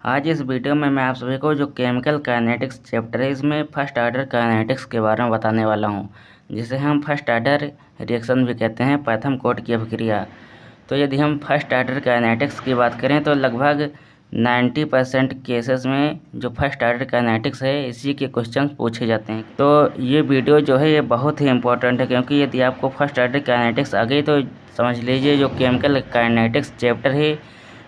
आज इस वीडियो में मैं आप सभी को जो केमिकल काइनेटिक्स चैप्टर है इसमें फर्स्ट आर्डर काइनेटिक्स के बारे में बताने वाला हूं, जिसे हम फर्स्ट आर्डर रिएक्शन भी कहते हैं, प्रथम कोट की अभिक्रिया। तो यदि हम फर्स्ट आर्डर काइनेटिक्स की बात करें तो लगभग 90% केसेस में जो फर्स्ट आर्डर काइनेटिक्स है इसी के क्वेश्चन पूछे जाते हैं। तो ये वीडियो जो है ये बहुत ही इंपॉर्टेंट है, क्योंकि यदि आपको फर्स्ट आर्डर काइनेटिक्स आ गई तो समझ लीजिए जो केमिकल काइनेटिक्स चैप्टर है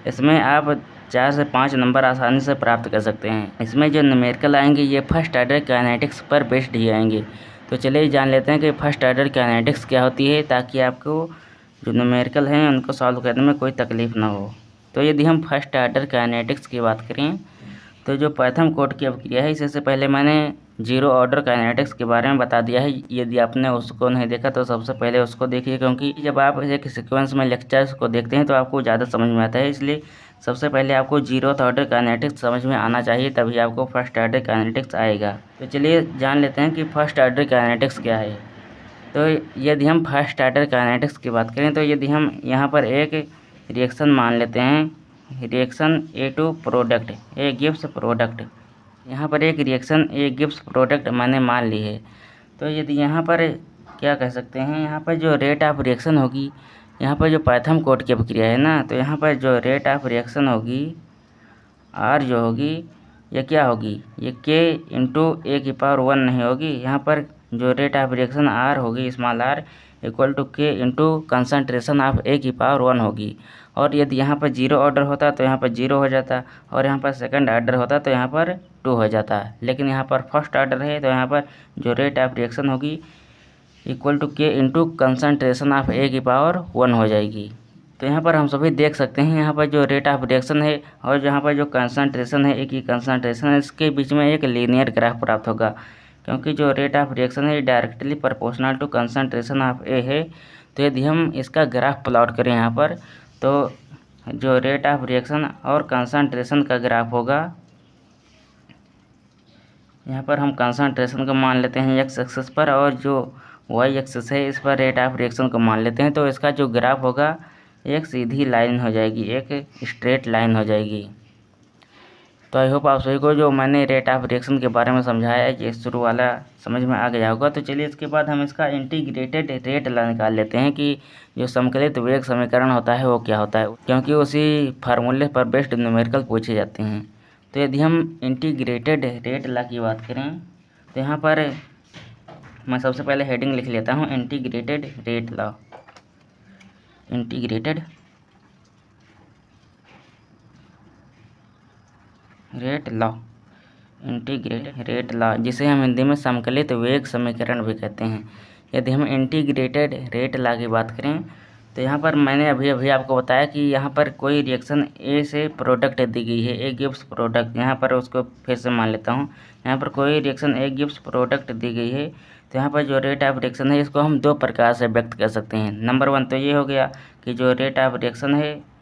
इसमें आप 4 से 5 नंबर आसानी से प्राप्त कर सकते हैं। इसमें जो न्यूमेरिकल आएंगे ये फर्स्ट आर्डर काइनेटिक्स पर बेस्ड ही आएंगे। तो चलिए जान लेते हैं कि फर्स्ट आर्डर काइनेटिक्स क्या होती है, ताकि आपको जो न्यूमेरिकल हैं उनको सॉल्व करने में कोई तकलीफ ना हो। तो यदि हम फर्स्ट आर्डर काइनेटिक्स की बात करें तो जो प्रथम कोट की अभिक्रिया है इससे पहले मैंने जीरो ऑर्डर काइनेटिक्स के बारे में बता दिया है। यदि आपने उसको नहीं देखा तो सबसे पहले उसको देखिए, क्योंकि जब आप एक सीक्वेंस में लेक्चर्स को देखते हैं तो आपको ज़्यादा समझ में आता है। इसलिए सबसे पहले आपको जीरो ऑर्डर काइनेटिक्स समझ में आना चाहिए, तभी आपको फर्स्ट ऑर्डर काइनेटिक्स आएगा। तो चलिए जान लेते हैं कि फर्स्ट ऑर्डर काइनेटिक्स क्या है। तो यदि हम फर्स्ट ऑर्डर काइनेटिक्स की बात करें तो यदि हम यहाँ पर एक रिएक्शन मान लेते हैं, reaction A to product A gives product, यहाँ पर एक रिएक्शन ए गिव्स प्रोडक्ट मैंने मान ली है। तो यदि यहाँ पर क्या कह सकते हैं, यहाँ पर जो रेट ऑफ रिएक्शन होगी, यहाँ पर जो प्रथम कोट की अभिक्रिया है ना, तो यहाँ पर जो रेट ऑफ रिएक्शन होगी आर जो होगी ये क्या होगी, ये के इंटू ए की पावर 1 नहीं होगी। यहाँ पर जो रेट ऑफ रिएक्शन आर होगी स्मॉल आर इक्वल टू के इंटू कंसनट्रेशन ऑफ ए की पावर 1 होगी। और यदि यहाँ पर जीरो ऑर्डर होता तो यहाँ पर 0 हो जाता, और यहाँ पर सेकंड ऑर्डर होता तो यहाँ पर 2 हो जाता। लेकिन यहाँ पर फर्स्ट ऑर्डर है तो यहाँ पर जो रेट ऑफ रिएक्शन होगी इक्वल टू के इंटू कंसनट्रेशन ऑफ ए की पावर 1 हो जाएगी। तो यहाँ पर हम सभी देख सकते हैं यहाँ पर जो रेट ऑफ रिएक्शन है और यहाँ पर जो कंसनट्रेशन है, ए की कंसनट्रेशन है, इसके बीच में एक लीनियर ग्राफ प्राप्त होगा, क्योंकि जो रेट ऑफ रिएक्शन है directly proportional to concentration of a है। तो यदि हम इसका ग्राफ प्लॉट करें यहाँ पर, तो जो रेट ऑफ रिएक्शन और कंसनट्रेशन का ग्राफ होगा, यहाँ पर हम कंसनट्रेशन को मान लेते हैं एक्स एक्सिस पर और जो वाई एक्सिस है इस पर रेट ऑफ रिएक्शन को मान लेते हैं। तो इसका जो ग्राफ होगा एक सीधी लाइन हो जाएगी, एक स्ट्रेट लाइन हो जाएगी। तो आई होप आप सभी को जो मैंने रेट ऑफ रिएक्शन के बारे में समझाया है ये शुरू वाला समझ में आ गया होगा। तो चलिए इसके बाद हम इसका इंटीग्रेटेड रेट निकाल लेते हैं कि जो समकलित वेग समीकरण होता है वो क्या होता है, क्योंकि उसी फार्मूले पर बेस्ड न्यूमेरिकल पूछे जाते हैं। तो यदि हम इंटीग्रेटेड रेट लॉ की बात करें तो यहाँ पर मैं सबसे पहले हेडिंग लिख लेता हूँ, integrated rate law. Integrated rate law, integrated rate law, जिसे हम हिंदी में समकलित वेग समीकरण भी कहते हैं। यदि हम इंटीग्रेटेड रेट लॉ की बात करें तो यहाँ पर मैंने अभी आपको बताया कि यहाँ पर कोई रिएक्शन ए से प्रोडक्ट दी गई है, ए गिव्स प्रोडक्ट। यहाँ पर उसको फिर से मान लेता हूँ, यहाँ पर कोई रिएक्शन ए गिव्स प्रोडक्ट दी गई है। तो यहाँ पर जो रेट ऑफ रिएक्शन है इसको हम 2 प्रकार से व्यक्त कर सकते हैं। नंबर 1 तो ये हो गया कि जो रेट ऑफ रिएक्शन है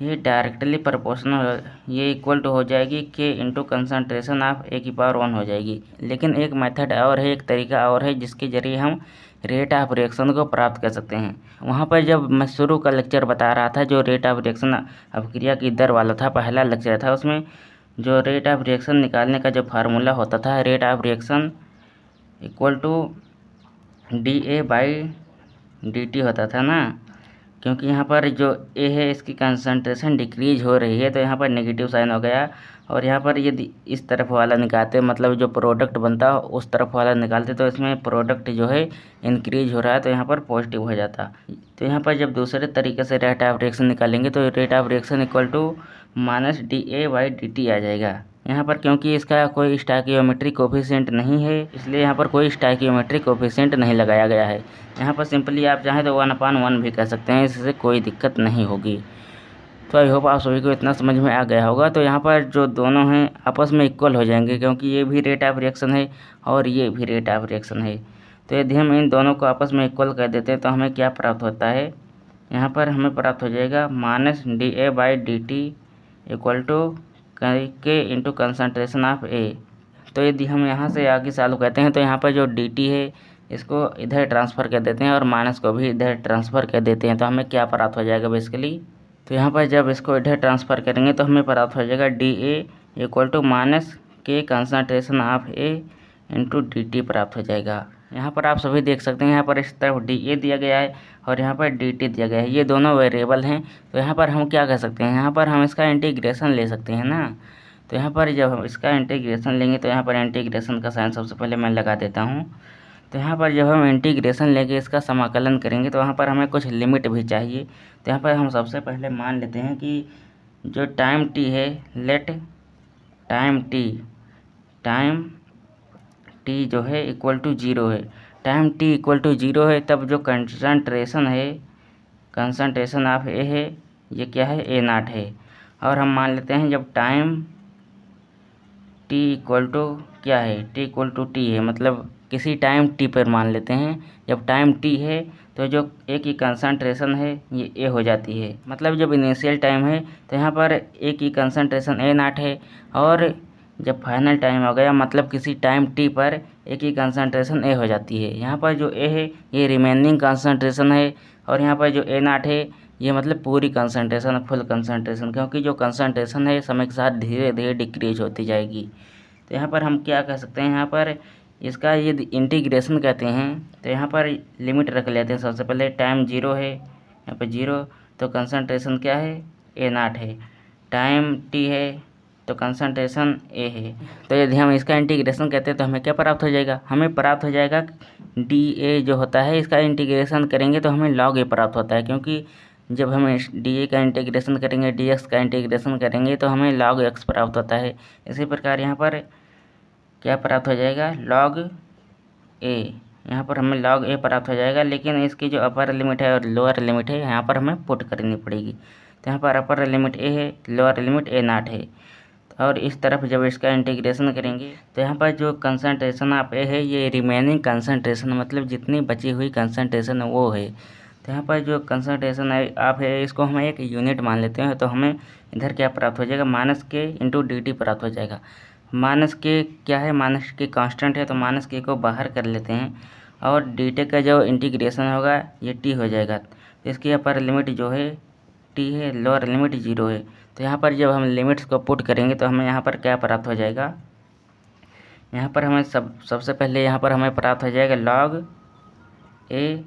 ये डायरेक्टली प्रोपोर्शनल, ये इक्वल टू हो जाएगी के इंटू कंसनट्रेशन ऑफ ए की पावर 1 हो जाएगी। लेकिन एक मेथड और है, एक तरीका और है जिसके ज़रिए हम रेट ऑफ रिएक्शन को प्राप्त कर सकते हैं। वहाँ पर जब मैं शुरू का लेक्चर बता रहा था जो रेट ऑफ रिएक्शन अभिक्रिया की दर वाला था, पहला लेक्चर था, उसमें जो रेट ऑफ रिएक्शन निकालने का जो फार्मूला होता था, rate of reaction equal to dA/dt होता था ना, क्योंकि यहाँ पर जो ए है इसकी कंसंट्रेशन डिक्रीज हो रही है तो यहाँ पर नेगेटिव साइन हो गया। और यहाँ पर यदि इस तरफ वाला निकालते, मतलब जो प्रोडक्ट बनता उस तरफ वाला निकालते, तो इसमें प्रोडक्ट जो है इंक्रीज हो रहा है तो यहाँ पर पॉजिटिव हो जाता। तो यहाँ पर जब दूसरे तरीके से रेट ऑफ रिएक्शन निकालेंगे तो rate of reaction equal to -dA/dt आ जाएगा। यहाँ पर क्योंकि इसका कोई स्टोइकियोमेट्रिक कोफिशिएंट नहीं है, इसलिए यहाँ पर कोई स्टोइकियोमेट्रिक कोफिशिएंट नहीं लगाया गया है। यहाँ पर सिंपली आप चाहें तो 1/1 भी कर सकते हैं, इससे कोई दिक्कत नहीं होगी। तो आई होप आप सभी को इतना समझ में आ गया होगा। तो यहाँ पर जो दोनों हैं आपस में इक्वल हो जाएंगे, क्योंकि ये भी रेट ऑफ रिएक्शन है और ये भी रेट ऑफ रिएक्शन है। तो यदि हम इन दोनों को आपस में इक्वल कर देते हैं तो हमें क्या प्राप्त होता है, यहाँ पर हमें प्राप्त हो जाएगा -dA/dt इक्वल टू के इंटू कंसनट्रेशन ऑफ ए। तो यदि हम यहाँ से आगे चालू करते हैं तो यहाँ पर जो dt है इसको इधर ट्रांसफ़र कर देते हैं और माइनस को भी इधर ट्रांसफ़र कर देते हैं, तो हमें क्या प्राप्त हो जाएगा बेसिकली, तो यहाँ पर जब इसको इधर ट्रांसफ़र करेंगे तो हमें प्राप्त हो जाएगा d a equal to minus k concentration of a into d t प्राप्त हो जाएगा। यहाँ पर आप सभी देख सकते हैं, यहाँ पर इस तरफ डी ए दिया गया है और यहाँ पर डी टी दिया गया है, ये दोनों वेरिएबल हैं। तो यहाँ पर हम क्या कर सकते हैं, यहाँ पर हम इसका इंटीग्रेशन ले सकते हैं ना। तो यहाँ पर जब हम इसका इंटीग्रेशन लेंगे तो यहाँ पर इंटीग्रेशन का साइन सबसे पहले मैं लगा देता हूँ। तो यहाँ पर जब हम इंटीग्रेशन लेके इसका समाकलन करेंगे तो यहाँ पर हमें कुछ लिमिट भी चाहिए। तो यहाँ पर हम सबसे पहले मान लेते हैं कि जो टाइम टी है, लेट टाइम टी जो है इक्वल टू ज़ीरो है। Time T equal to zero है तब जो कंसंट्रेशन ऑफ ए है ये क्या है, ए नाट है। और हम मान लेते हैं जब टाइम टी इक्वल टू क्या है, टी इक्वल टू टी है, मतलब किसी टाइम टी पर मान लेते हैं। जब टाइम टी है तो जो ए की कंसंट्रेशन है ये ए हो जाती है, मतलब जब इनिशियल टाइम है तो यहाँ पर ए की कंसंट्रेशन ए नाट है, और जब फाइनल टाइम हो गया मतलब किसी टाइम टी पर ए की कंसंट्रेशन ए हो जाती है। यहाँ पर जो ए है ये रिमेनिंग कंसंट्रेशन है, और यहाँ पर जो ए नाट है ये मतलब पूरी कंसंट्रेशन, फुल कंसंट्रेशन, क्योंकि जो कंसंट्रेशन है समय के साथ धीरे धीरे डिक्रीज होती जाएगी। तो यहाँ पर हम क्या कह सकते हैं, यहाँ पर इसका ये इंटीग्रेशन कहते हैं। तो यहाँ पर लिमिट रख लेते हैं। सबसे पहले टाइम ज़ीरो है, यहाँ पर ज़ीरो, तो कंसंट्रेशन क्या है, ए नाट है। टाइम टी है तो कंसंट्रेशन ए है। तो यदि हम इसका इंटीग्रेशन कहते हैं तो हमें क्या प्राप्त हो जाएगा, हमें प्राप्त हो जाएगा डी ए जो होता है, इसका इंटीग्रेशन करेंगे तो हमें लॉग ए प्राप्त होता है, क्योंकि जब हम डी ए का इंटीग्रेशन करेंगे, डी एक्स का इंटीग्रेशन करेंगे तो हमें लॉग एक्स प्राप्त होता है। इसी प्रकार यहाँ पर क्या प्राप्त हो जाएगा, लॉग ए, यहाँ पर हमें लॉग ए प्राप्त हो जाएगा। लेकिन इसकी जो अपर लिमिट है और लोअर लिमिट है यहाँ पर हमें पुट करनी पड़ेगी। तो यहाँ पर अपर लिमिट ए है, लोअर लिमिट ए नाट है, और इस तरफ जब इसका इंटीग्रेशन करेंगे तो यहाँ पर जो कंसंट्रेशन ऑफ ए है ये रिमेनिंग कंसंट्रेशन, मतलब जितनी बची हुई कंसंट्रेशन वो है। तो यहाँ पर जो कंसंट्रेशन ऑफ है इसको हम एक यूनिट मान लेते हैं, तो हमें इधर क्या प्राप्त हो जाएगा, माइनस के इंटू डी टी प्राप्त हो जाएगा। माइनस के क्या है, माइनस के कांस्टेंट है, तो माइनस के को बाहर कर लेते हैं, और डी टी का जो इंटीग्रेशन होगा ये टी हो जाएगा। तो इसकी अपर लिमिट जो है टी है, लोअर लिमिट ज़ीरो है। तो यहाँ पर जब हम लिमिट्स को पुट करेंगे तो हमें यहाँ पर क्या प्राप्त हो जाएगा, यहाँ पर हमें सबसे पहले यहाँ पर हमें प्राप्त हो जाएगा log A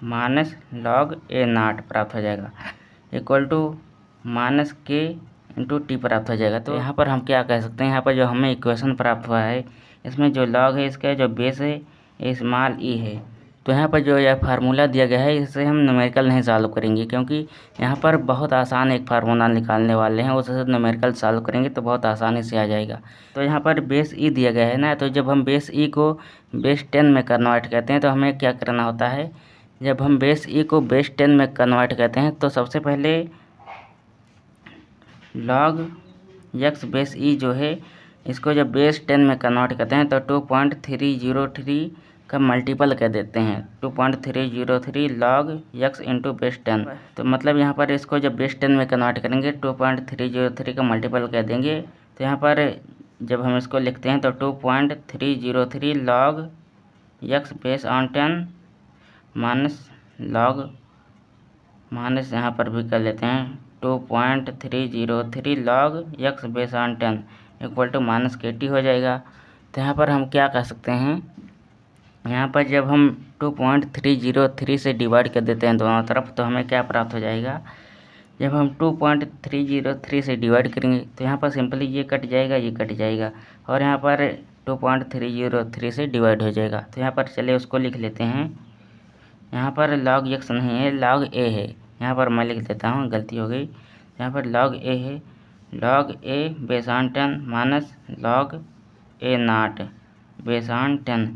minus log A नाट प्राप्त हो जाएगा, इक्वल टू माइनस के इंटू टी प्राप्त हो जाएगा। तो यहाँ पर हम क्या कह सकते हैं, यहाँ पर जो हमें इक्वेशन प्राप्त हुआ है इसमें जो लॉग है इसका जो बेस है ये स्मॉल ई है। तो यहाँ पर जो यह फार्मूला दिया गया है इससे हम न्यूमेरिकल नहीं सॉल्व करेंगे, क्योंकि यहाँ पर बहुत आसान एक फार्मूला निकालने वाले हैं, उससे न्यूमेरिकल सॉल्व करेंगे तो बहुत आसानी से आ जाएगा। तो यहाँ पर बेस ई दिया गया है ना, तो जब हम बेस ई को बेस 10 में कन्वर्ट करते हैं तो हमें क्या करना होता है, जब हम बेस ई को बेस 10 में कन्वर्ट करते हैं तो सबसे पहले लॉग एक्स बेस ई जो है इसको जब बेस 10 में कन्वर्ट करते हैं तो 2.303 का मल्टीपल कर देते हैं, 2.303 लॉग एक्स इंटू बेस 10। तो मतलब यहाँ पर इसको जब बेस 10 में कन्वर्ट करेंगे 2.303 का मल्टीपल कर देंगे। तो यहाँ पर जब हम इसको लिखते हैं तो 2.303 log X base on 10 minus log minus यहाँ पर भी कर लेते हैं 2.303 log X base on 10 equal to minus K T हो जाएगा। तो यहाँ पर हम क्या कह सकते हैं, यहाँ पर जब हम 2.303 से डिवाइड कर देते हैं दोनों तरफ तो हमें क्या प्राप्त हो जाएगा, जब हम 2.303 से डिवाइड करेंगे तो यहाँ पर सिंपली ये कट जाएगा, ये कट जाएगा, और यहाँ पर 2.303 से डिवाइड हो जाएगा। तो यहाँ पर चलिए उसको लिख लेते हैं, यहाँ पर लॉग एक्स नहीं है, लॉग ए है। यहाँ पर मैं लिख देता हूँ, गलती हो गई, यहाँ पर लॉग ए है, log A base on 10 minus log A naught base on 10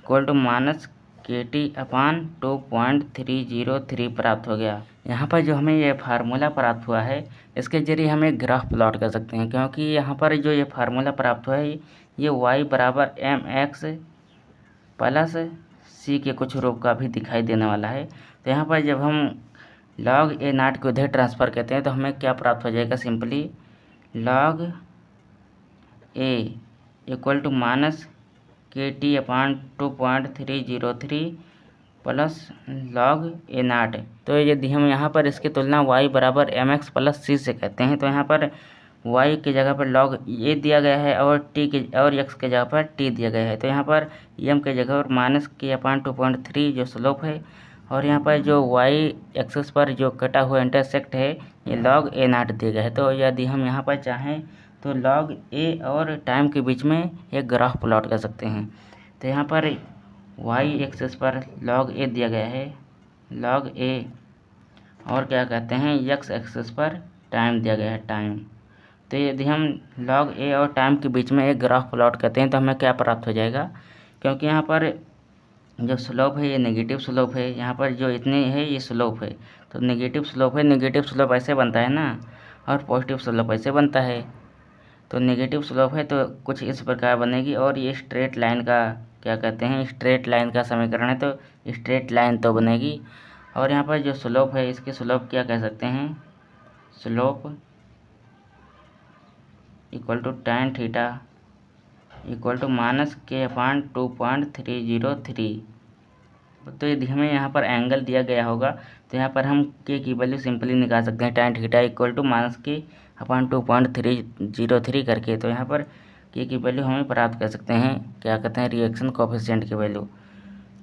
equal to minus K T upon 2.303 प्राप्त हो गया। यहाँ पर जो हमें ये फार्मूला प्राप्त हुआ है इसके जरिए हम एक ग्राफ प्लॉट कर सकते हैं, क्योंकि यहाँ पर जो ये फार्मूला प्राप्त हुआ है ये y बराबर mx प्लस सी के कुछ रूप का भी दिखाई देने वाला है। तो यहाँ पर जब हम लॉग ए नाट को इधर ट्रांसफ़र करते हैं तो हमें क्या प्राप्त हो जाएगा, simply log A equal to minus K T upon 2.303 plus log A naught. तो यदि हम यहाँ पर इसकी तुलना y बराबर mx प्लस c से कहते हैं तो यहाँ पर y की जगह पर log ए दिया गया है और x की जगह पर t दिया गया है। तो यहाँ पर m की जगह पर -k/2.3 जो स्लोप है, और यहाँ पर जो y एक्सिस पर जो कटा हुआ इंटरसेक्ट है ये log ए नाट दिया गया है। तो यदि हम यहाँ पर चाहें तो log ए और टाइम के बीच में एक ग्राफ प्लॉट कर सकते हैं। तो यहाँ पर y एक्सिस पर log ए दिया गया है, log ए, और क्या कहते हैं x एक्सिस पर टाइम दिया गया है, टाइम। तो यदि हम log ए और टाइम के बीच में एक ग्राफ प्लॉट करते हैं तो हमें क्या प्राप्त हो जाएगा, क्योंकि यहाँ पर जो स्लोप है ये नेगेटिव स्लोप है, यहाँ पर जो इतनी है ये स्लोप है, तो नेगेटिव स्लोप है, नेगेटिव स्लोप ऐसे बनता है ना, और पॉजिटिव स्लोप ऐसे बनता है। तो नेगेटिव स्लोप है तो कुछ इस प्रकार बनेगी, और ये स्ट्रेट लाइन का क्या कहते हैं, स्ट्रेट लाइन का समीकरण है, तो स्ट्रेट लाइन तो बनेगी। और यहाँ पर जो स्लोप है इसके स्लोप क्या कह सकते हैं, slope equal to tan theta equal to -k/2.303। तो यदि हमें यहाँ पर एंगल दिया गया होगा तो यहाँ पर हम k की वैल्यू सिंपली निकाल सकते हैं, tan theta equal to -k/2.303 करके। तो यहाँ पर k की वैल्यू हमें प्राप्त कर सकते हैं, क्या कहते हैं, रिएक्शन कोफिशिएंट की वैल्यू।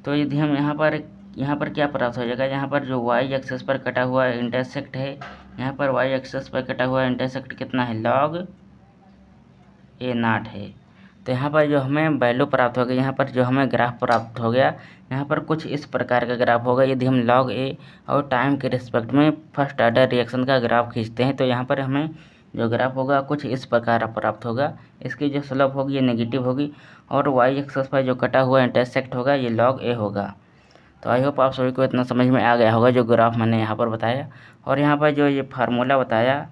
तो यदि हम यहाँ पर क्या प्राप्त हो जाएगा, यहाँ पर जो y एक्सिस पर कटा हुआ इंटरसेक्ट है, यहाँ पर y एक्सिस पर कटा हुआ इंटरसेक्ट कितना है, log ए नाट है। तो यहाँ पर जो हमें वैल्यू प्राप्त हो गई, यहाँ पर जो हमें ग्राफ प्राप्त हो गया, यहाँ पर कुछ इस प्रकार का ग्राफ होगा। यदि हम log ए और टाइम के रिस्पेक्ट में फर्स्ट ऑर्डर रिएक्शन का ग्राफ खींचते हैं तो यहाँ पर हमें जो ग्राफ होगा कुछ इस प्रकार प्राप्त होगा। इसकी जो स्लोप होगी ये नेगेटिव होगी, और y एक्सिस पर जो कटा हुआ इंटरसेक्ट होगा ये log ए होगा। तो आई होप आप सभी को इतना समझ में आ गया होगा जो ग्राफ मैंने यहाँ पर बताया। और यहाँ पर जो ये फार्मूला बताया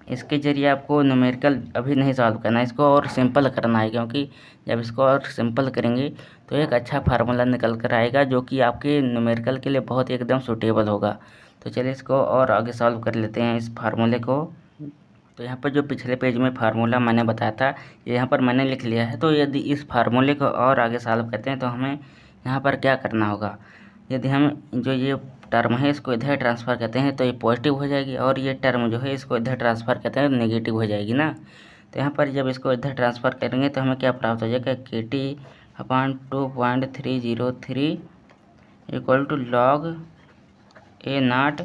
इसके ज़रिए आपको न्यूमेरिकल अभी नहीं सॉल्व करना है, इसको और सिंपल करना है, क्योंकि जब इसको और सिंपल करेंगे तो एक अच्छा फार्मूला निकल कर आएगा जो कि आपके न्यूमेरिकल के लिए बहुत ही एकदम सूटेबल होगा। तो चलिए इसको और आगे सॉल्व कर लेते हैं इस फार्मूले को। तो यहाँ पर जो पिछले पेज में फार्मूला मैंने बताया था ये यहाँ पर मैंने लिख लिया है। तो यदि इस फार्मूले को और आगे सॉल्व करते हैं तो हमें यहाँ पर क्या करना होगा, यदि हम जो ये टर्म है इसको इधर ट्रांसफ़र करते हैं तो ये पॉजिटिव हो जाएगी, और ये टर्म जो है इसको इधर ट्रांसफ़र करते हैं तो नेगेटिव हो जाएगी ना। तो यहाँ पर जब इसको इधर ट्रांसफ़र करेंगे तो हमें क्या प्राप्त हो जाएगा, KT/2.303 equal to log A naught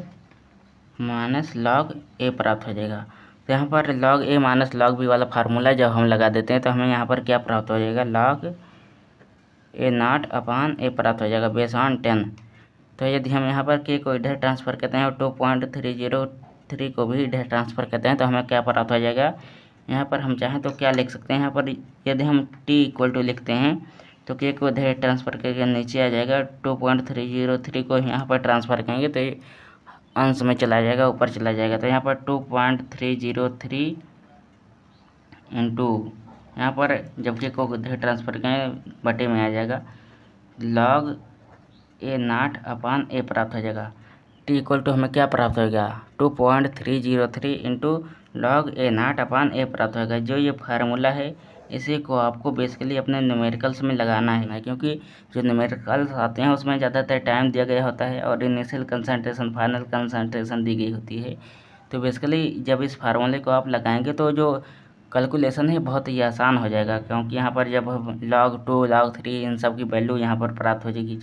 minus log A प्राप्त हो जाएगा। तो यहाँ पर log A minus log B वाला फार्मूला जब हम लगा देते हैं तो हमें यहाँ पर क्या प्राप्त हो जाएगा, log ए नाट अपान ए प्राप्त हो जाएगा बेस ऑन 10। तो यदि हम यहाँ पर k को इधर ट्रांसफ़र करते हैं और 2.303 को भी इधर ट्रांसफ़र करते हैं तो हमें क्या प्राप्त हो जाएगा, यहाँ पर हम चाहें तो क्या लिख सकते हैं, यहाँ पर यदि हम t इक्वल टू लिखते हैं तो k को इधर ट्रांसफ़र करके नीचे आ जाएगा, 2.303 को यहाँ पर ट्रांसफ़र करेंगे तो ये अंश में चला जाएगा, ऊपर चला जाएगा। तो यहाँ पर 2.303 इंटू यहाँ पर जब k को इधर ट्रांसफ़र करें बटे में आ जाएगा, log ए नाट अपान ए प्राप्त हो जाएगा। टी इक्वल टू हमें क्या प्राप्त होगा, 2.303 into log A naught upon ए प्राप्त होगा। जो ये फार्मूला है इसी को आपको बेसिकली अपने न्यूमेरिकल्स में लगाना है, क्योंकि जो न्यूमेरिकल्स आते हैं उसमें ज़्यादातर टाइम दिया गया होता है और इनिशियल कंसंट्रेशन फाइनल कंसंट्रेशन दी गई होती है। तो बेसिकली जब इस फार्मूले को आप लगाएंगे तो जो कैलकुलेशन है बहुत ही आसान हो जाएगा, क्योंकि यहाँ पर जब हम log 2 log 3 इन सब की वैल्यू यहाँ पर प्राप्त हो जाएगी।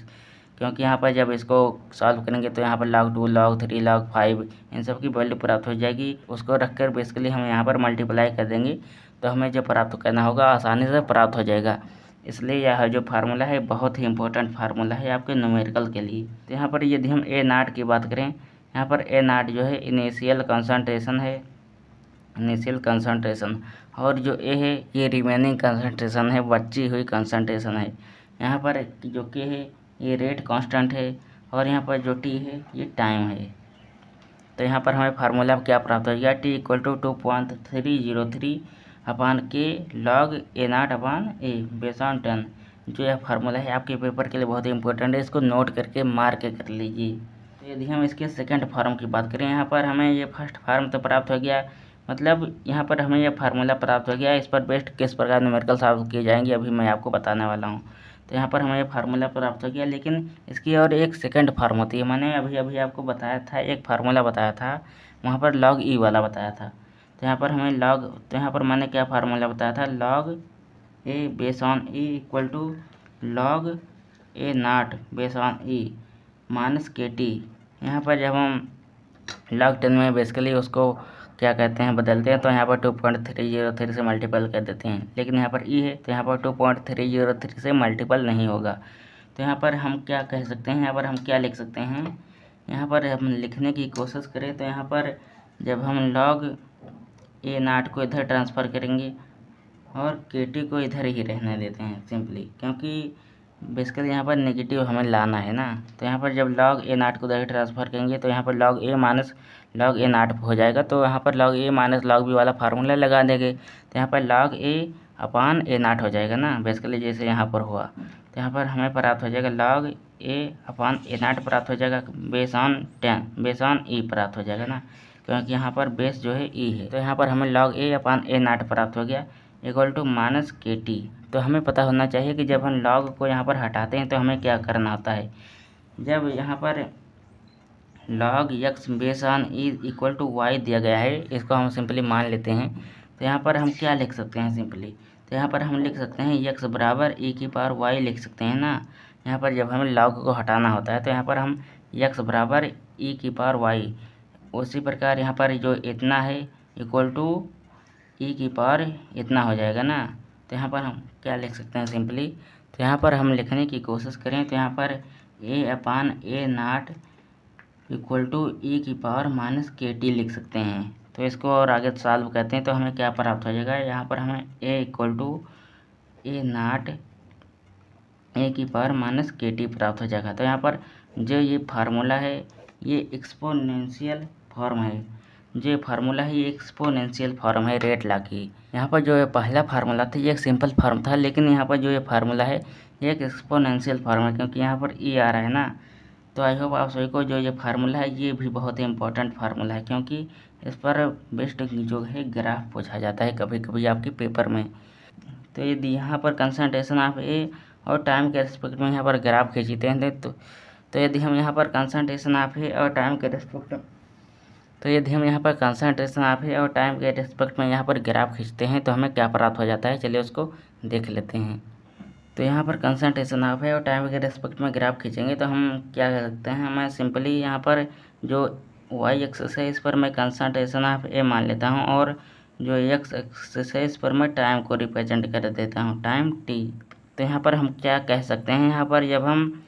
क्योंकि यहाँ पर जब इसको सॉल्व करेंगे तो यहाँ पर log 2 log 3 log 5 इन सब की वैल्यू प्राप्त हो जाएगी। उसको रखकर बेसिकली हम यहाँ पर मल्टीप्लाई कर देंगे तो हमें जो प्राप्त करना होगा आसानी से प्राप्त हो जाएगा। इसलिए यह जो फार्मूला है बहुत ही इंपॉर्टेंट फार्मूला है आपके न्यूमेरिकल के लिए। तो यहाँ पर यदि हम ए नाट की बात करें, यहाँ पर ए नाट जो है इनिशियल कंसंट्रेशन है, इनिशियल कंसंट्रेशन, और जो ए है ये रिमेनिंग कंसंट्रेशन है, बची हुई कंसंट्रेशन है। यहाँ पर जो के है ये रेट कांस्टेंट है, और यहाँ पर जो टी है ये टाइम है। तो यहाँ पर हमें फार्मूला क्या प्राप्त हो गया, T equal to 2.303 upon K log A naught upon A base on 10। जो यह फार्मूला है आपके पेपर के लिए बहुत ही इंपॉर्टेंट है, इसको नोट करके मार्क कर लीजिए। तो यदि हम इसके सेकंड फार्म की बात करें, यहाँ पर हमें ये फर्स्ट फार्म तो प्राप्त हो गया, मतलब यहाँ पर हमें यह फार्मूला प्राप्त हो गया। इस पर बेस्ट किस प्रकार न्यूमेरिकल सॉल्व किए जाएंगे अभी मैं आपको बताने वाला हूँ। तो यहाँ पर हमें ये फार्मूला प्राप्त हो गया। लेकिन इसकी और एक सेकंड फार्म होती है, मैंने अभी अभी आपको बताया था, एक फार्मूला बताया था, वहाँ पर log e वाला बताया था। तो यहाँ पर हमें तो यहाँ पर मैंने क्या फार्मूला बताया था, log a base on e equal to log a naught base on e minus K T. यहाँ पर जब हम log 10 में बेसिकली उसको क्या कहते हैं बदलते हैं, तो यहाँ पर 2.303 से मल्टीपल कर देते हैं, लेकिन यहाँ पर ई है तो यहाँ पर 2.303 से मल्टीपल नहीं होगा। तो यहाँ पर हम क्या कह सकते हैं, यहाँ पर हम क्या लिख सकते हैं, यहाँ पर हम लिखने की कोशिश करें तो यहाँ पर जब हम log ए नॉट को इधर ट्रांसफ़र करेंगे और के टी को इधर ही रहने देते हैं सिंपली, क्योंकि बेसिकली यहाँ पर नेगेटिव हमें लाना है ना। तो यहाँ पर जब log ए नॉट को उधर ट्रांसफ़र करेंगे तो यहाँ पर log A minus log A not हो जाएगा। तो यहाँ पर log A minus log B वाला फार्मूला लगा देंगे, तो यहाँ पर log A upon A not हो जाएगा ना, बेसिकली जैसे यहाँ पर हुआ। तो यहाँ पर हमें प्राप्त हो जाएगा log A upon A not प्राप्त हो जाएगा, बेस ऑन ई प्राप्त हो जाएगा ना, क्योंकि यहाँ पर बेस जो है ई है। तो यहाँ पर हमें log A upon A not प्राप्त हो गया equal to minus K T. तो हमें पता होना चाहिए कि जब हम log को यहाँ पर हटाते हैं तो हमें क्या करना होता है। जब यहाँ पर log x base on E equal to Y दिया गया है, इसको हम सिंपली मान लेते हैं, तो यहाँ पर हम क्या लिख सकते हैं सिंपली, तो यहाँ पर हम लिख सकते हैं x बराबर e की पावर y लिख सकते हैं ना। यहाँ पर जब हमें log को हटाना होता है तो यहाँ पर हम x बराबर e की पावर y, उसी प्रकार यहाँ पर जो इतना है इक्वल टू ई की पावर इतना हो जाएगा ना। तो यहाँ पर हम क्या लिख सकते हैं सिंपली, तो यहाँ पर हम लिखने की कोशिश करें तो यहाँ पर ए अपान ए नॉट इक्वल टू ई की पावर माइनस के टी लिख सकते हैं। तो इसको और आगे सॉल्व करते हैं तो हमें क्या प्राप्त हो जाएगा, यहाँ पर हमें a equal to a naught a की पावर माइनस के टी प्राप्त हो जाएगा। तो यहाँ पर जो ये फार्मूला है ये एक्सपोनेंशियल फॉर्म है, जो फार्मूला है ये एक्सपोनेंशियल फॉर्म है रेट लॉ की। यहाँ पर जो ये पहला फार्मूला था ये एक सिंपल फॉर्म था, लेकिन यहाँ पर जो ये फार्मूला है ये एक एक्सपोनेंशियल फॉर्म है, क्योंकि यहाँ पर ई आ रहा है ना। तो आई होप आप सभी को जो ये फार्मूला है ये भी बहुत ही इंपॉर्टेंट फार्मूला है, क्योंकि इस पर बेस्ट जो है ग्राफ पूछा जाता है कभी कभी आपके पेपर में। तो यदि यहाँ पर कंसंट्रेशन ऑफ ए और टाइम के रिस्पेक्ट में यहाँ पर ग्राफ खींचते हैं तो यदि हम यहाँ पर कंसंट्रेशन ऑफ ए और टाइम के रिस्पेक्ट में यहाँ पर ग्राफ खींचते हैं तो हमें क्या प्राप्त हो जाता है, चलिए उसको देख लेते हैं। तो यहाँ पर कंसंट्रेशन ऑफ है और टाइम के रिस्पेक्ट में ग्राफ खींचेंगे तो हम क्या कर सकते हैं, मैं सिंपली यहाँ पर जो वाई एक्सिस है इस पर मैं कंसंट्रेशन ऑफ ए मान लेता हूँ, और जो एक्स एक्सिस है इस पर मैं टाइम को रिप्रेजेंट कर देता हूँ, टाइम टी। तो यहाँ पर हम क्या कह सकते हैं, यहाँ पर जब हम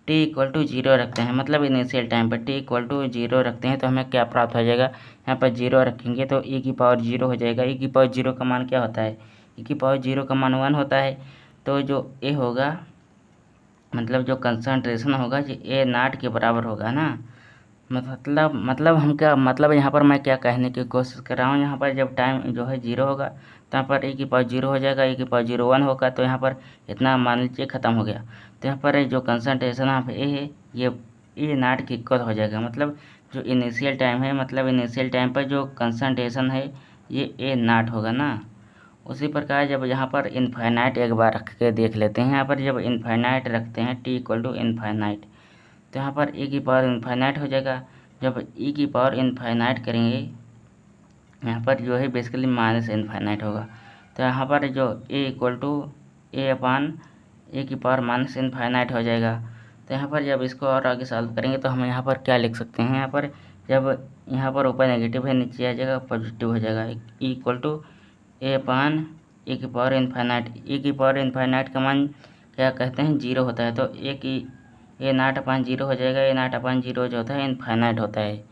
t इक्वल टू 0 रखते हैं, मतलब इनिशियल टाइम पर t इक्वल टू 0 रखते हैं तो हमें क्या प्राप्त हो जाएगा, यहाँ पर 0 रखेंगे तो e की पावर 0 हो जाएगा। e की पावर 0 का मान क्या होता है, e की पावर 0 का मान 1 होता है। तो जो a होगा मतलब जो कंसंट्रेशन होगा ये ए नॉट के बराबर होगा ना। मतलब हम क्या मतलब यहाँ पर मैं क्या कहने की कोशिश कर रहा हूँ, यहाँ पर जब टाइम जो है 0 होगा तो यहाँ पर e की पावर 0 हो जाएगा, e की पावर 0 1 होगा, तो यहाँ पर इतना मान लीजिए ख़त्म हो गया। तो यहाँ पर जो कंसंट्रेशन ऑफ ए है ये ए नॉट के इक्वल हो जाएगा, मतलब जो इनिशियल टाइम है, मतलब इनिशियल टाइम पर जो कंसंट्रेशन है ये ए नॉट होगा ना। उसी प्रकार जब यहाँ पर इनफाइनाइट एक बार रख के देख लेते हैं, यहाँ पर जब इनफाइनाइट रखते हैं t इक्वल टू इनफाइनाइट तो यहाँ पर e की पावर इनफाइनाइट हो जाएगा। जब e की पावर इनफाइनाइट करेंगे यहाँ पर जो है बेसिकली माइनस इनफाइनाइट होगा। तो यहाँ पर जो a इक्वल टू ए अपान ए की पावर माइनस इनफाइनाइट हो जाएगा। तो यहाँ पर जब इसको और आगे सॉल्व करेंगे तो हम यहाँ पर क्या लिख सकते हैं, यहाँ पर जब यहाँ पर ऊपर नेगेटिव है नीचे आ जाएगा पॉजिटिव हो जाएगा, e इक्वल टू ए अपान ए की पावर इनफाइनाइट। e की पावर इनफाइनाइट का मान क्या कहते हैं 0 होता है, तो ए नॉट अपान 0 हो जाएगा। ए नॉट अपान 0 जो होता है इनफाइनाइट होता है।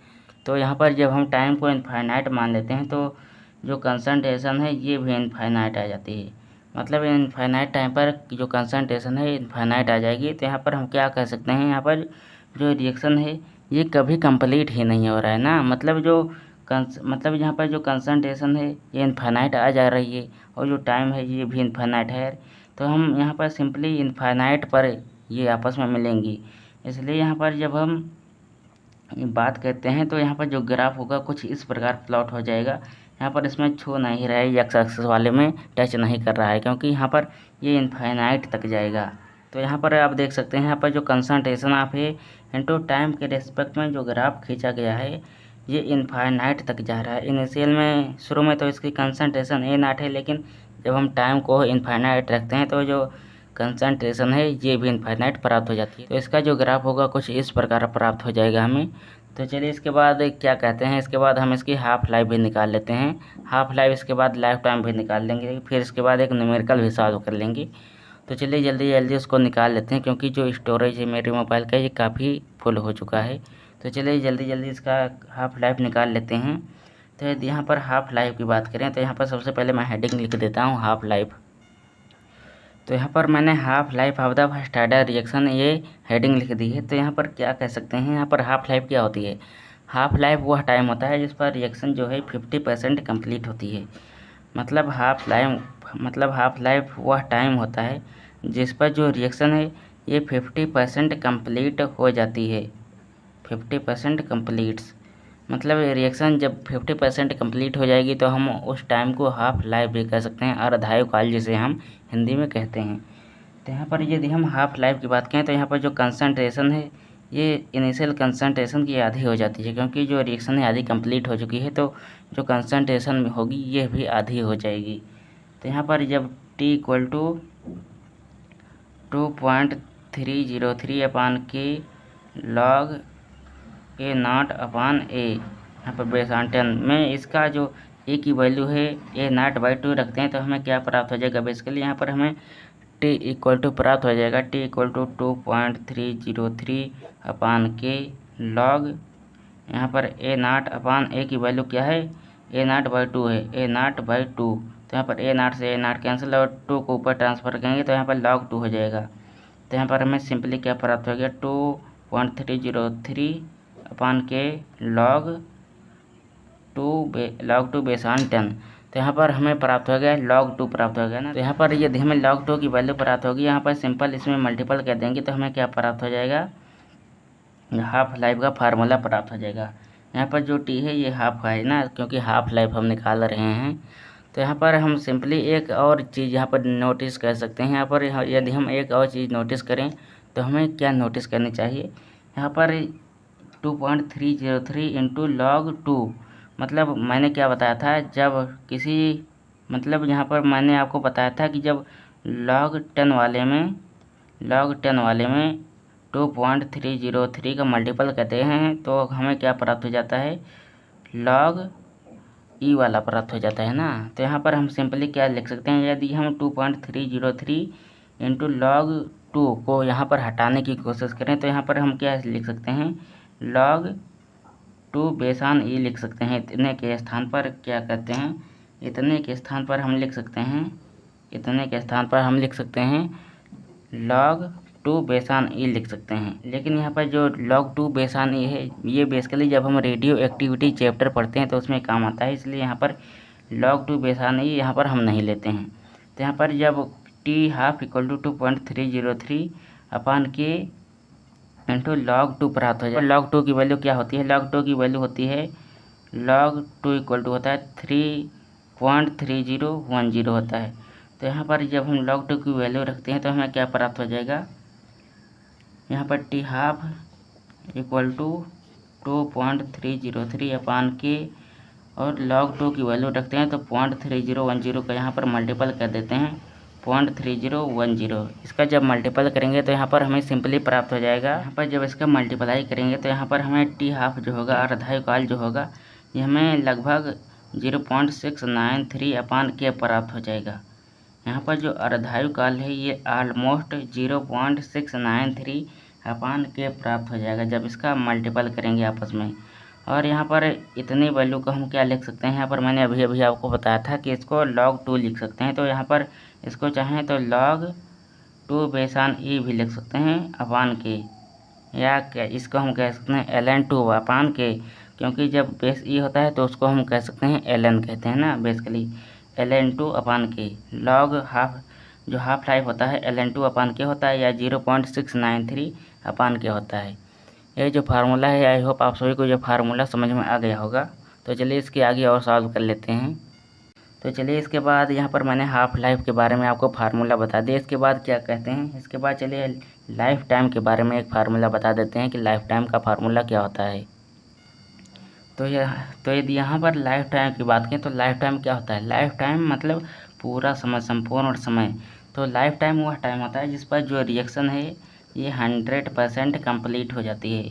तो यहाँ पर जब हम टाइम को इनफाइनाइट मान लेते हैं तो जो कंसंट्रेशन है ये भी इनफाइनाइट आ जाती है, मतलब इनफाइनाइट टाइम पर जो कंसंट्रेशन है इनफाइनाइट आ जाएगी। तो यहाँ पर हम क्या कह सकते हैं, यहाँ पर जो रिएक्शन है ये कभी कंप्लीट ही नहीं हो रहा है ना, मतलब यहाँ पर जो कंसंट्रेशन है ये इनफाइनाइट आ जा रही है और जो टाइम है ये भी इनफाइनाइट है। तो हम यहाँ पर सिंपली इनफाइनाइट पर ये आपस में मिलेंगी, इसलिए यहाँ पर जब हम बात करते हैं तो यहाँ पर जो ग्राफ होगा कुछ इस प्रकार प्लॉट हो जाएगा। यहाँ पर इसमें छू नहीं रहा है, एक्स एक्सिस वाले में टच नहीं कर रहा है, क्योंकि यहाँ पर ये इनफाइनाइट तक जाएगा। तो यहाँ पर आप देख सकते हैं यहाँ पर जो concentration of A into time के रिस्पेक्ट में जो ग्राफ खींचा गया है ये इनफाइनाइट तक जा रहा है। इनिशियल में शुरू में तो इसकी कंसंट्रेशन ए नॉट है, लेकिन जब हम टाइम को इनफाइनाइट रखते हैं तो जो कंसंट्रेशन है ये भी इनफाइनाइट प्राप्त हो जाती है। तो इसका जो ग्राफ होगा कुछ इस प्रकार प्राप्त हो जाएगा हमें। तो चलिए इसके बाद क्या कहते हैं, इसके बाद हम इसकी हाफ लाइफ भी निकाल लेते हैं। हाफ लाइफ इसके बाद लाइफ टाइम भी निकाल लेंगे, फिर इसके बाद एक न्यूमेरिकल भी सॉल्व कर लेंगे। तो चलिए जल्दी जल्दी उसको निकाल लेते हैं, क्योंकि जो स्टोरेज है मेरे मोबाइल का ये काफ़ी फुल हो चुका है। तो चलिए जल्दी जल्दी इसका हाफ लाइफ निकाल लेते हैं। तो यदि यहाँ पर हाफ लाइफ की बात करें तो यहाँ पर सबसे पहले मैं हेडिंग लिख देता हूँ हाफ लाइफ। तो यहाँ पर मैंने half life of the first order reaction ये हेडिंग लिख दी है। तो यहाँ पर क्या कह सकते हैं, यहाँ पर हाफ लाइफ क्या होती है। हाफ लाइफ वह टाइम होता है जिस पर रिएक्शन जो है 50% कंप्लीट होती है। मतलब हाफ लाइफ वह टाइम होता है जिस पर जो रिएक्शन है ये 50% कंप्लीट हो जाती है। 50% कंप्लीट्स मतलब रिएक्शन जब 50% कंप्लीट हो जाएगी तो हम उस टाइम को हाफ लाइफ भी कह सकते हैं, अर्धायुकाल जिसे हम हिंदी में कहते हैं। तो यहाँ पर यदि हम हाफ लाइफ की बात करें तो यहाँ पर जो कंसंट्रेशन है ये इनिशियल कंसंट्रेशन की आधी हो जाती है, क्योंकि जो रिएक्शन है आधी कंप्लीट हो चुकी है तो जो कंसंट्रेशन होगी ये भी आधी हो जाएगी। तो यहाँ पर जब टी इक्वल टू 2.303 अपान के लॉग ए नॉट अपान ए यहाँ पर बेस ऑन 10 में इसका जो ए की वैल्यू है ए नॉट बाई 2 रखते हैं तो हमें क्या प्राप्त हो जाएगा। बेसिकली यहाँ पर हमें टी इक्वल टू प्राप्त हो जाएगा टी इक्वल टू 2.303 अपान के लॉग यहाँ पर ए नॉट अपान ए की वैल्यू क्या है, ए नॉट बाई 2 है, ए नॉट बाई 2। तो यहाँ पर ए नॉट से ए नॉट कैंसिल और 2 को ऊपर ट्रांसफ़र करेंगे तो यहाँ पर लॉग 2 हो जाएगा। तो यहाँ पर हमें सिंपली क्या प्राप्त हो गया 2.303 अपान के लॉग 2 बेस ऑन 10। तो यहाँ पर हमें प्राप्त हो गया log 2 प्राप्त हो गया ना। तो यहाँ पर यदि हमें log 2 की वैल्यू प्राप्त होगी, यहाँ पर सिंपल इसमें मल्टीपल कर देंगे तो हमें क्या प्राप्त हो जाएगा, हाफ लाइफ का फार्मूला प्राप्त हो जाएगा। यहाँ पर जो टी है ये हाफ है ना, क्योंकि हाफ लाइफ हम निकाल रहे हैं। तो यहाँ पर हम सिंपली एक और चीज़ यहाँ पर नोटिस कर सकते हैं। यहाँ पर यदि हम एक और चीज़ नोटिस करें तो हमें क्या नोटिस करनी चाहिए, यहाँ पर 2.303 इंटू log 2 मतलब मैंने क्या बताया था, जब किसी मतलब यहाँ पर मैंने आपको बताया था कि जब log 10 वाले में 2.303 का मल्टीपल करते हैं तो हमें क्या प्राप्त हो जाता है, log ई वाला प्राप्त हो जाता है ना। तो यहाँ पर हम सिंपली क्या लिख सकते हैं, यदि हम 2.303 इंटू log 2 को यहाँ पर हटाने की कोशिश करें तो यहाँ पर हम क्या लिख सकते हैं, log 2 बेस ऑन ई लिख सकते हैं। इतने के स्थान पर क्या कहते हैं, इतने के स्थान पर हम लिख सकते हैं log 2 बेस ऑन ई लिख सकते हैं। लेकिन यहाँ पर जो log 2 बेस ऑन ई है ये बेसिकली जब हम रेडियो एक्टिविटी चैप्टर पढ़ते हैं तो उसमें काम आता है, इसलिए यहाँ पर log 2 बेस ऑन ई यहाँ पर हम नहीं लेते हैं। तो यहाँ पर जब T half equal to 2.303 upon के इंटू log 2 प्राप्त हो जाए। log 2 की वैल्यू क्या होती है, log 2 की वैल्यू होती है log 2 इक्वल टू होता है 3.3010 होता है। तो यहाँ पर जब हम log 2 की वैल्यू रखते हैं तो हमें क्या प्राप्त हो जाएगा, यहाँ पर T half equal to 2.303 upon के और log 2 की वैल्यू रखते हैं तो 0.3010 का यहाँ पर मल्टीपल कर देते हैं 0.3010। इसका जब मल्टीपल करेंगे तो यहाँ पर हमें सिंपली प्राप्त हो जाएगा। यहाँ पर जब इसका मल्टीप्लाई करेंगे तो यहाँ पर हमें टी हाफ जो होगा अर्धायुकाल जो होगा ये हमें लगभग 0.693 अपान के प्राप्त हो जाएगा। यहाँ पर जो अर्धायुकाल है ये ऑलमोस्ट 0.693 अपान के प्राप्त हो जाएगा जब इसका मल्टीपल करेंगे आपस में। और यहाँ पर इतनी वैल्यू को हम क्या लिख सकते हैं, यहाँ पर मैंने अभी आपको बताया था कि इसको log 2 लिख सकते हैं। तो यहाँ पर इसको चाहें तो log 2 बेस ऑन ई भी लिख सकते हैं अपान के, या क्या इसको हम कह सकते हैं ln 2 अपान के, क्योंकि जब बेस ई होता है तो उसको हम कह सकते हैं ln कहते हैं ना, बेसिकली ln 2 अपान के। log हाफ जो हाफ लाइफ होता है ln 2 अपान के होता है या 0.693 अपान के होता है। ये जो फार्मूला है आई होप आप सभी को जो फार्मूला समझ में आ गया होगा। तो चलिए इसके आगे और सॉल्व कर लेते हैं। तो चलिए इसके बाद यहाँ पर मैंने हाफ लाइफ के बारे में आपको फार्मूला बता दिया। इसके बाद क्या कहते हैं, इसके बाद चलिए लाइफ टाइम के बारे में एक फार्मूला बता देते हैं कि लाइफ टाइम का फार्मूला क्या होता है। तो यदि यहाँ पर लाइफ टाइम की बात करें तो लाइफ टाइम क्या होता है। लाइफ टाइम मतलब पूरा समय, संपूर्ण समय। तो लाइफ टाइम वह टाइम होता है जिस पर जो रिएक्शन है ये 100% कंप्लीट हो जाती है।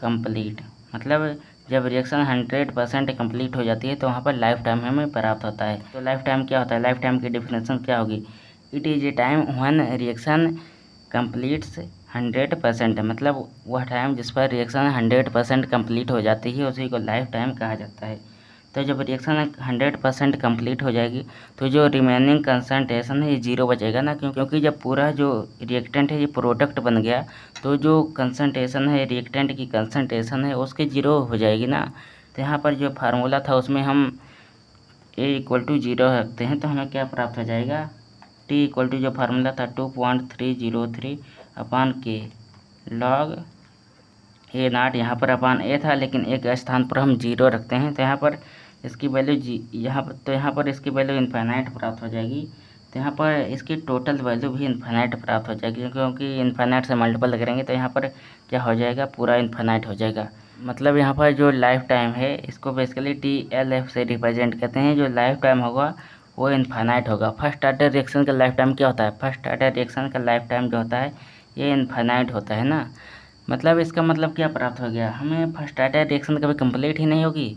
कंप्लीट मतलब जब रिएक्शन 100% कंप्लीट हो जाती है तो वहाँ पर लाइफ टाइम हमें प्राप्त होता है। तो लाइफ टाइम क्या होता है, लाइफ टाइम की डेफिनेशन क्या होगी। It is a time when reaction completes 100%, मतलब वह टाइम जिस पर रिएक्शन 100% कंप्लीट हो जाती है उसी को लाइफ टाइम कहा जाता है। तो जब रिएक्शन 100% कंप्लीट हो जाएगी तो जो रिमेनिंग कंसंट्रेशन है ये 0 बचेगा ना, क्योंकि जब पूरा जो रिएक्टेंट है ये प्रोडक्ट बन गया तो जो कंसंट्रेशन है, रिएक्टेंट की कंसंट्रेशन है उसके 0 हो जाएगी ना। तो यहाँ पर जो फार्मूला था उसमें हम A=0 रखते हैं तो हमें क्या प्राप्त हो जाएगा, T जो फार्मूला था 2.303/K log A0। यहाँ पर अपान A था लेकिन एक स्थान पर हम 0 रखते हैं तो यहाँ पर इसकी वैल्यू यहाँ पर इसकी वैल्यू इन्फाइनाइट प्राप्त हो जाएगी। तो यहाँ पर इसकी टोटल वैल्यू भी इन्फाइनाइट प्राप्त हो जाएगी, क्योंकि इन्फाइनाइट से मल्टीपल करेंगे तो यहाँ पर क्या हो जाएगा, पूरा इन्फाइनाइट हो जाएगा। मतलब यहाँ पर जो लाइफ टाइम है इसको बेसिकली TLF से रिप्रेजेंट करते हैं। जो लाइफ टाइम होगा वो इन्फाइनाइट होगा। फर्स्ट ऑर्डर रिएक्शन का लाइफ टाइम क्या होता है, फर्स्ट ऑर्डर रिएक्शन का लाइफ टाइम जो होता है ये इन्फाइनाइट होता है ना। मतलब इसका मतलब क्या प्राप्त हो गया, हमें फर्स्ट ऑर्डर रिएक्शन कभी कंप्लीट ही नहीं होगी,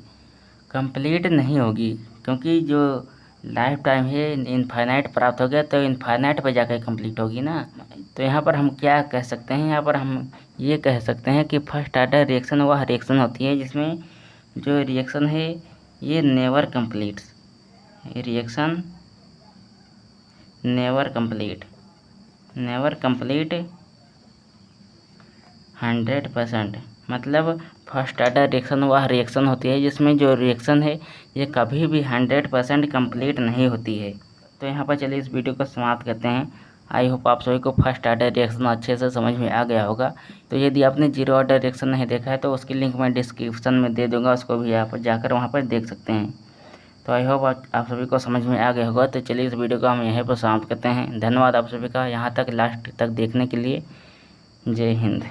कंप्लीट नहीं होगी, क्योंकि जो लाइफ टाइम है इनफाइनाइट प्राप्त हो गया तो इनफाइनाइट पे जाकर कंप्लीट होगी ना। तो यहाँ पर हम क्या कह सकते हैं, यहाँ पर हम ये कह सकते हैं कि फर्स्ट ऑर्डर रिएक्शन वह रिएक्शन होती है जिसमें जो रिएक्शन है ये never completes, reaction never complete 100%। मतलब फर्स्ट ऑर्डर रिएक्शन वह रिएक्शन होती है जिसमें जो रिएक्शन है ये कभी भी 100% कंप्लीट नहीं होती है। तो यहाँ पर चलिए इस वीडियो को समाप्त करते हैं। आई होप आप सभी को फर्स्ट ऑर्डर रिएक्शन अच्छे से समझ में आ गया होगा। तो यदि आपने जीरो ऑर्डर रिएक्शन नहीं देखा है तो उसकी लिंक मैं डिस्क्रिप्शन में दे दूँगा, उसको भी आप जाकर वहाँ पर देख सकते हैं। तो आई होप आप सभी को समझ में आ गया होगा। तो चलिए इस वीडियो को हम यहीं पर समाप्त करते हैं। धन्यवाद आप सभी का यहाँ तक लास्ट तक देखने के लिए। जय हिंद।